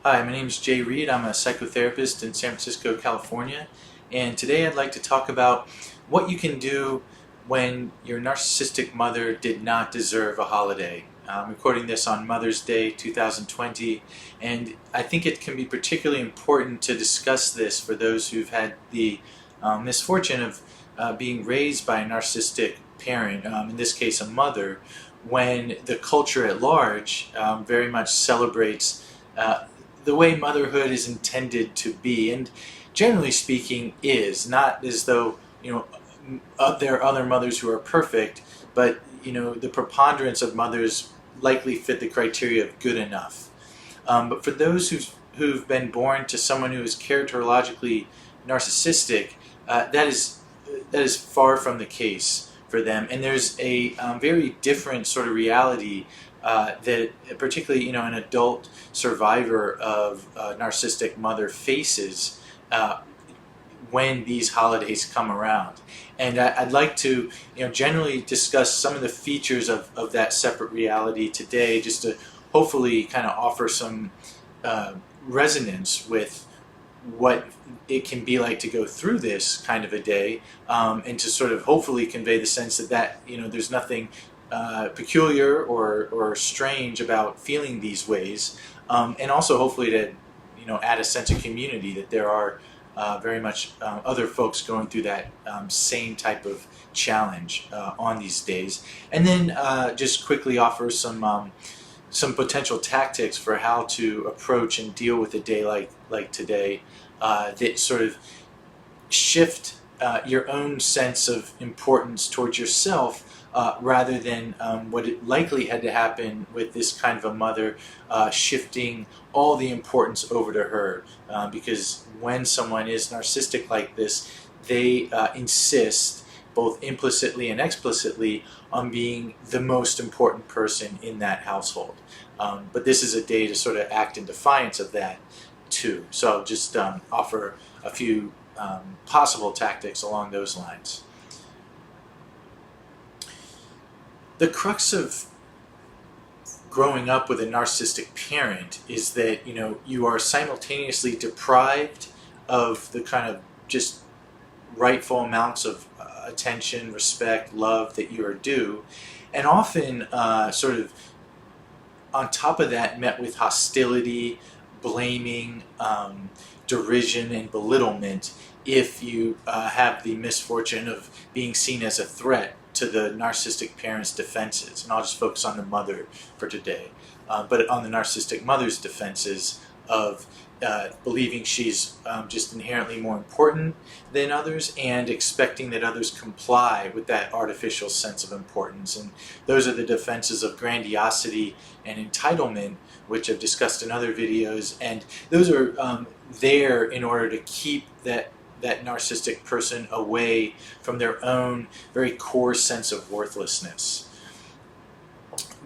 Hi, my name is Jayreid. I'm a psychotherapist in San Francisco, California, and today I'd like to talk about what you can do when your narcissistic mother did not deserve a holiday. I'm recording this on Mother's Day 2020, and I think it can be particularly important to discuss this for those who've had the misfortune of being raised by a narcissistic parent, in this case a mother, when the culture at large very much celebrates the way motherhood is intended to be, and generally speaking is, not as though there are other mothers who are perfect, but the preponderance of mothers likely fit the criteria of good enough. But for those who've been born to someone who is characterologically narcissistic, that is far from the case for them, and there's a very different sort of reality that particularly an adult survivor of a narcissistic mother faces when these holidays come around. And I'd like to generally discuss some of the features of that separate reality today, just to hopefully kind of offer some resonance with what it can be like to go through this kind of a day, and to sort of hopefully convey the sense that there's nothing peculiar or strange about feeling these ways, and also hopefully to add a sense of community, that there are very much other folks going through that same type of challenge on these days, and then just quickly offer some potential tactics for how to approach and deal with a day like today, that sort of shift your own sense of importance towards yourself, rather than what it likely had to happen with this kind of a mother, shifting all the importance over to her, because when someone is narcissistic like this, they insist both implicitly and explicitly on being the most important person in that household. But this is a day to sort of act in defiance of that too. So I'll just offer a few possible tactics along those lines. The crux of growing up with a narcissistic parent is that you are simultaneously deprived of the kind of just rightful amounts of attention, respect, love that you are due, and often sort of on top of that met with hostility, blaming, derision, and belittlement if you have the misfortune of being seen as a threat to the narcissistic parent's defenses. And I'll just focus on the mother for today, but on the narcissistic mother's defenses of believing she's just inherently more important than others, and expecting that others comply with that artificial sense of importance. And those are the defenses of grandiosity and entitlement, which I've discussed in other videos, and those are there in order to keep that narcissistic person away from their own very core sense of worthlessness.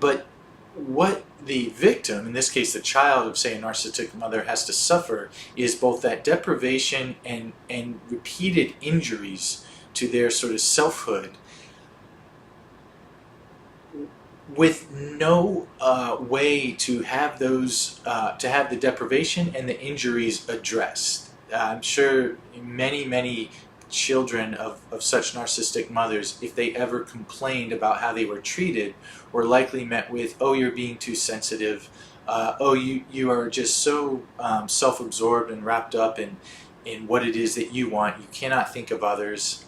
But what the victim, in this case the child of, say, a narcissistic mother, has to suffer is both that deprivation and repeated injuries to their sort of selfhood, with no way to have those, to have the deprivation and the injuries addressed. I'm sure many children of such narcissistic mothers, if they ever complained about how they were treated, were likely met with, "Oh, you're being too sensitive. Oh, you are just so self-absorbed and wrapped up in what it is that you want. You cannot think of others,"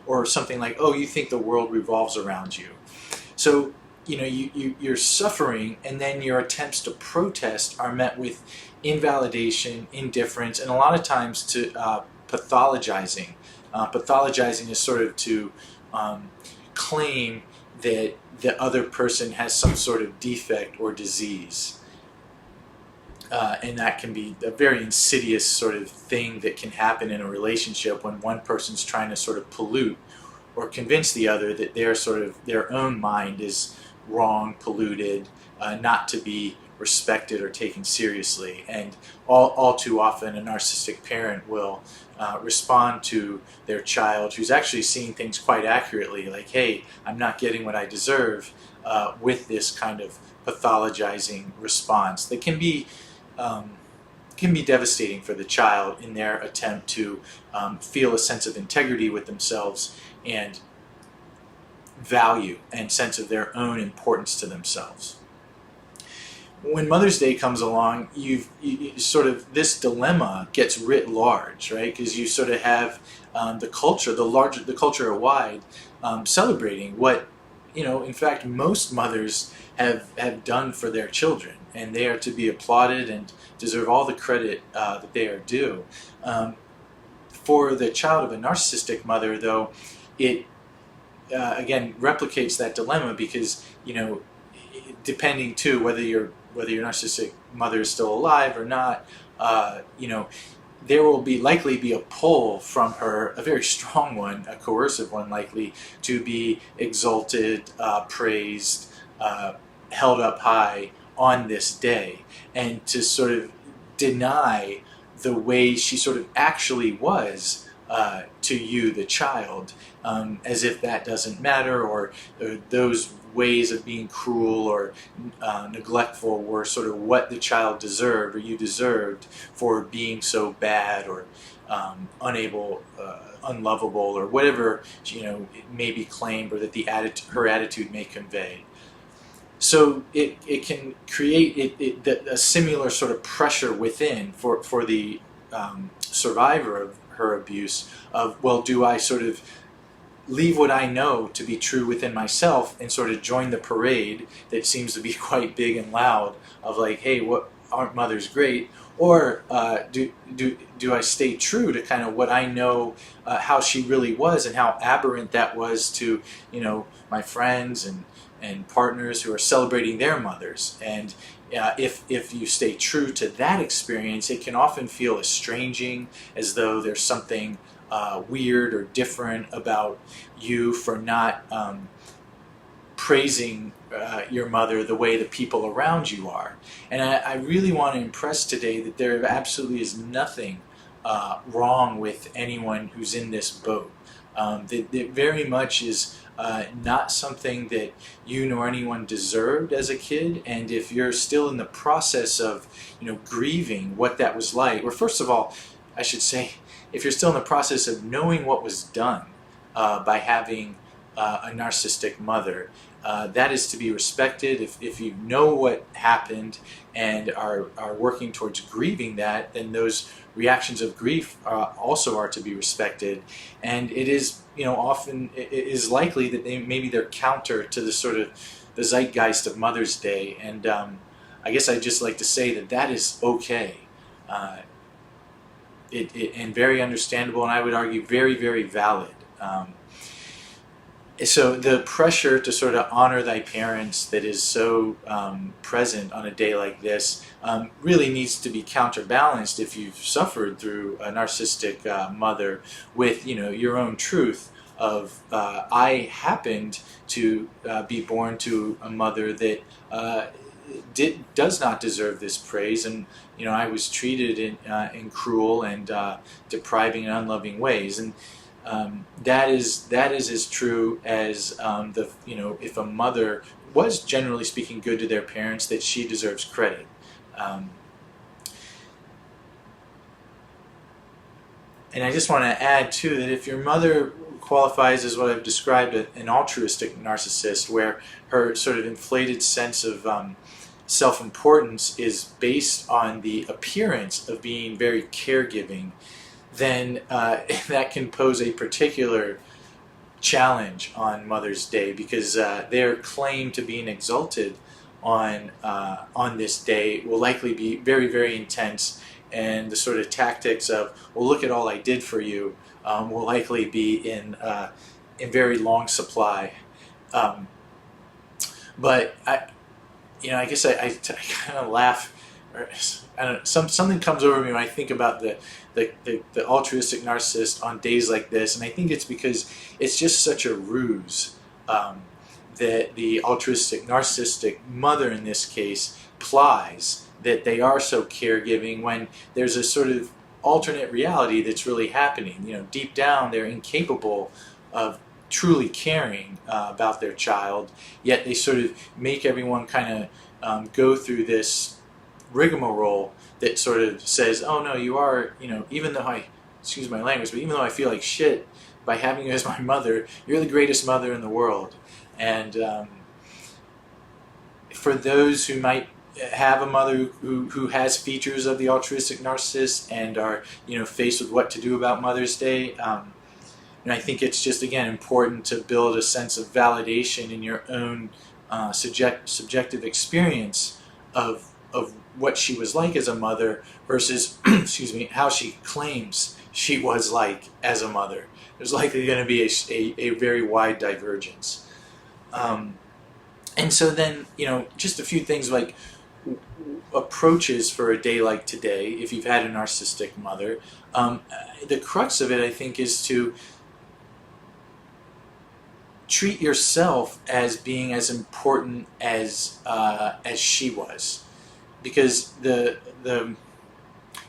or something like, "Oh, you think the world revolves around you." So you're suffering, and then your attempts to protest are met with invalidation, indifference, and a lot of times to pathologizing. Pathologizing is sort of to claim that the other person has some sort of defect or disease. And that can be a very insidious sort of thing that can happen in a relationship when one person's trying to sort of pollute or convince the other that their own mind is wrong, polluted, not to be respected or taken seriously. And all too often a narcissistic parent will respond to their child, who's actually seeing things quite accurately, like, "Hey, I'm not getting what I deserve," with this kind of pathologizing response that can be can be devastating for the child in their attempt to feel a sense of integrity with themselves and value and sense of their own importance to themselves. When Mother's Day comes along, you sort of, this dilemma gets writ large, right? Because you sort of have the culture wide, celebrating what, in fact, most mothers have done for their children, and they are to be applauded and deserve all the credit that they are due. For the child of a narcissistic mother, though, it again replicates that dilemma, because depending too whether your narcissistic mother is still alive or not, there will likely be a pull from her, a very strong one, a coercive one likely, to be exalted, praised, held up high on this day, and to sort of deny the way she sort of actually was to you, the child, as if that doesn't matter, or those ways of being cruel or neglectful were sort of what the child deserved, or you deserved, for being so bad or unable, unlovable, or whatever it may be claimed, or that her attitude may convey. So it can create a similar sort of pressure within for the survivor of her abuse of, well, do I sort of leave what I know to be true within myself and sort of join the parade that seems to be quite big and loud of like, hey, aren't mothers great? Or do I stay true to kind of what I know, how she really was, and how aberrant that was to my friends and partners who are celebrating their mothers? And if you stay true to that experience, it can often feel estranging, as though there's something weird or different about you for not praising your mother the way the people around you are. And I really want to impress today that there absolutely is nothing wrong with anyone who's in this boat. That very much is not something that you nor anyone deserved as a kid. And if you're still in the process of grieving what that was like, or first of all, I should say, if you're still in the process of knowing what was done by having a narcissistic mother, that is to be respected. If you know what happened and are working towards grieving that, then those reactions of grief also are to be respected. And it is, often it is likely that maybe they're counter to the sort of the zeitgeist of Mother's Day. And I guess I'd just like to say that is okay. And very understandable, and I would argue very, very valid. So the pressure to sort of honor thy parents that is so present on a day like this really needs to be counterbalanced if you've suffered through a narcissistic mother with your own truth of I happened to be born to a mother that does not deserve this praise, and I was treated in cruel and depriving and unloving ways, and that is as true as if a mother was generally speaking good to their parents, that she deserves credit. And I just want to add too that if your mother qualifies as what I've described an altruistic narcissist, where her sort of inflated sense of self-importance is based on the appearance of being very caregiving, then that can pose a particular challenge on Mother's Day, because their claim to being exalted on this day will likely be very, very intense, and the sort of tactics of, well, look at all I did for you, will likely be in very long supply. But I guess I kind of laugh, or I don't know, something comes over me when I think about the altruistic narcissist on days like this, and I think it's because it's just such a ruse that the altruistic narcissistic mother in this case plies, that they are so caregiving when there's a sort of alternate reality that's really happening. Deep down they're incapable of truly caring about their child, yet they sort of make everyone kind of go through this rigmarole that sort of says, oh no, you are, even though excuse my language, but even though I feel like shit by having you as my mother, you're the greatest mother in the world. And for those who might have a mother who has features of the altruistic narcissist and are faced with what to do about Mother's Day, and I think it's just, again, important to build a sense of validation in your own subjective experience of what she was like as a mother versus excuse me, how she claims she was like as a mother. There's likely going to be a very wide divergence. And so then, just a few things like approaches for a day like today, if you've had a narcissistic mother. The crux of it, I think, is to treat yourself as being as important as she was, because the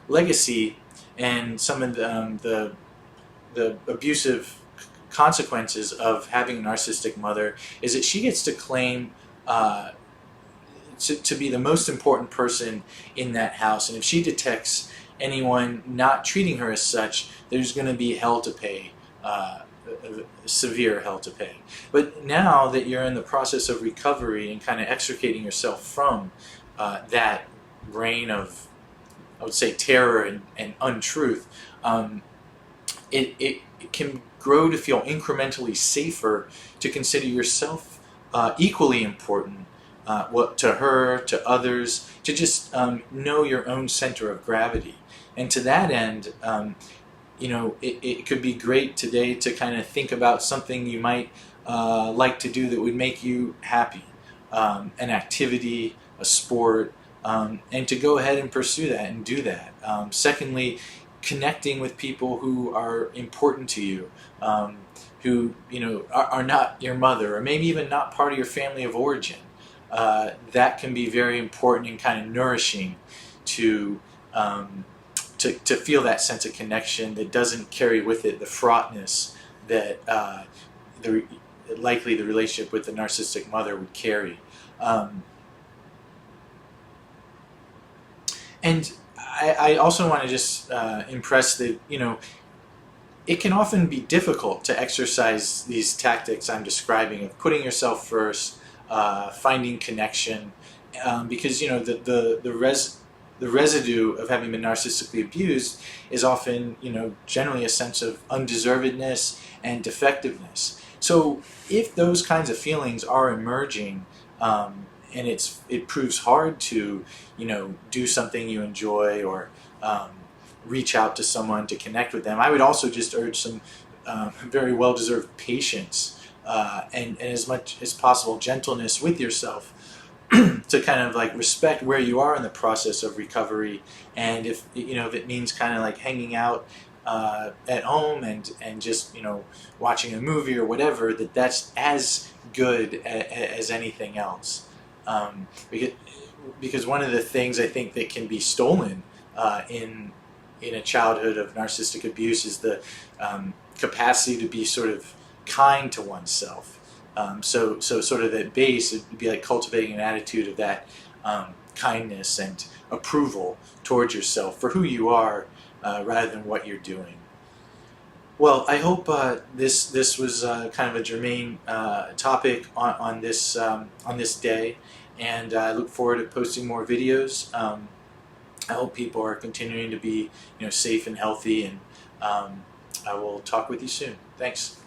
legacy and some of the abusive consequences of having a narcissistic mother is that she gets to claim to be the most important person in that house, and if she detects anyone not treating her as such, there's going to be hell to pay, severe hell to pay. But now that you're in the process of recovery and kind of extricating yourself from that reign of, I would say, terror and untruth, it can grow to feel incrementally safer to consider yourself equally important to her, to others, to just know your own center of gravity. And to that end, it could be great today to kind of think about something you might like to do that would make you happy, an activity, a sport, and to go ahead and pursue that and do that. Secondly, connecting with people who are important to you, who are not your mother, or maybe even not part of your family of origin. That can be very important and kind of nourishing to feel that sense of connection that doesn't carry with it the fraughtness that likely the relationship with the narcissistic mother would carry. And I also want to just impress that, it can often be difficult to exercise these tactics I'm describing of putting yourself first, finding connection, because the residue of having been narcissistically abused is often generally a sense of undeservedness and defectiveness. So if those kinds of feelings are emerging, and it proves hard to do something you enjoy or reach out to someone to connect with them, I would also just urge some very well-deserved patience and as much as possible gentleness with yourself to kind of like respect where you are in the process of recovery, and if it means kind of like hanging out at home and just watching a movie or whatever, that's as good as anything else. Because one of the things I think that can be stolen in a childhood of narcissistic abuse is the capacity to be sort of kind to oneself. So sort of at base, it would be like cultivating an attitude of that kindness and approval towards yourself for who you are rather than what you're doing. Well, I hope this was kind of a germane topic on this day, and I look forward to posting more videos. I hope people are continuing to be safe and healthy, and I will talk with you soon. Thanks.